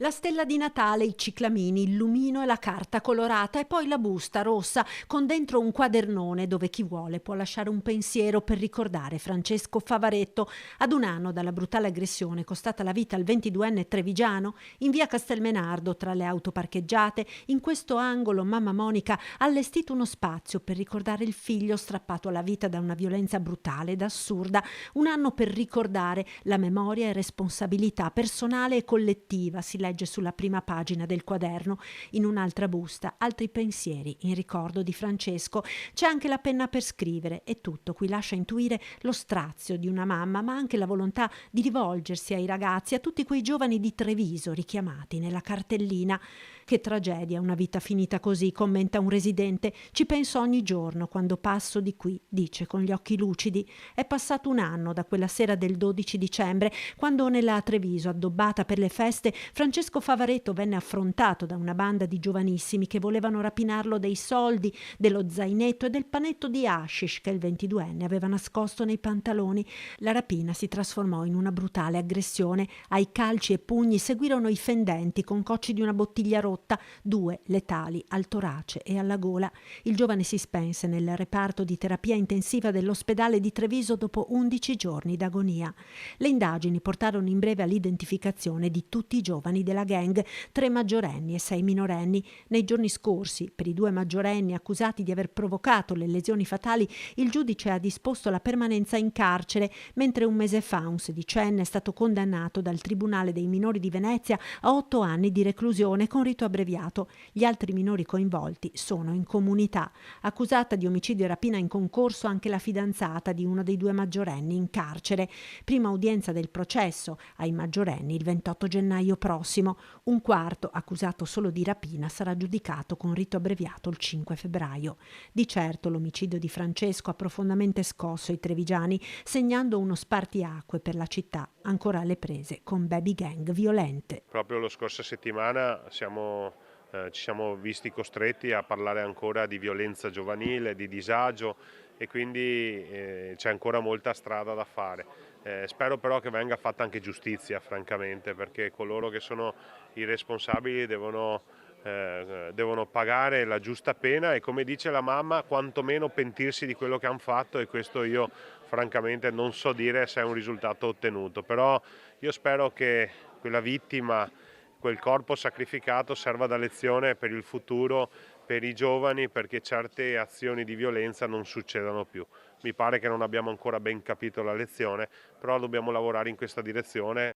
La stella di Natale, i ciclamini, il lumino e la carta colorata e poi la busta rossa con dentro un quadernone dove chi vuole può lasciare un pensiero per ricordare Francesco Favaretto. Ad un anno dalla brutale aggressione costata la vita al 22enne trevigiano, in via Castelmenardo tra le auto parcheggiate, in questo angolo mamma Monica ha allestito uno spazio per ricordare il figlio strappato alla vita da una violenza brutale ed assurda. Un anno per ricordare la memoria e responsabilità personale e collettiva, si legge sulla prima pagina del quaderno. In un'altra busta, altri pensieri in ricordo di Francesco. C'è anche la penna per scrivere e tutto qui lascia intuire lo strazio di una mamma, ma anche la volontà di rivolgersi ai ragazzi, a tutti quei giovani di Treviso richiamati nella cartellina. Che tragedia, una vita finita così, commenta un residente. Ci penso ogni giorno quando passo di qui, dice con gli occhi lucidi. È passato un anno da quella sera del 12 dicembre, quando nella Treviso addobbata per le feste Francesco Favaretto venne affrontato da una banda di giovanissimi che volevano rapinarlo dei soldi, dello zainetto e del panetto di hashish che il 22enne aveva nascosto nei pantaloni. La rapina si trasformò in una brutale aggressione. Ai calci e pugni seguirono i fendenti con cocci di una bottiglia rotta, 2 letali al torace e alla gola. Il giovane si spense nel reparto di terapia intensiva dell'ospedale di Treviso dopo 11 giorni d'agonia. Le indagini portarono in breve all'identificazione di tutti i giovani della gang, 3 maggiorenni e 6 minorenni. Nei giorni scorsi, per i 2 maggiorenni accusati di aver provocato le lesioni fatali, il giudice ha disposto la permanenza in carcere, mentre un mese fa un sedicenne è stato condannato dal Tribunale dei minori di Venezia a 8 anni di reclusione con rito abbreviato. Gli altri minori coinvolti sono in comunità. Accusata di omicidio e rapina in concorso anche la fidanzata di uno dei 2 maggiorenni in carcere. Prima udienza del processo ai maggiorenni il 28 gennaio prossimo. Un quarto, accusato solo di rapina, sarà giudicato con rito abbreviato il 5 febbraio. Di certo l'omicidio di Francesco ha profondamente scosso i trevigiani, segnando uno spartiacque per la città ancora alle prese con baby gang violente. Proprio la scorsa settimana ci siamo visti costretti a parlare ancora di violenza giovanile, di disagio e quindi c'è ancora molta strada da fare. Spero però che venga fatta anche giustizia, francamente, perché coloro che sono i responsabili devono pagare la giusta pena e, come dice la mamma, quantomeno pentirsi di quello che hanno fatto, e questo io francamente non so dire se è un risultato ottenuto, però io spero che quella vittima, quel corpo sacrificato serva da lezione per il futuro, per i giovani, perché certe azioni di violenza non succedano più. Mi pare che non abbiamo ancora ben capito la lezione, però dobbiamo lavorare in questa direzione.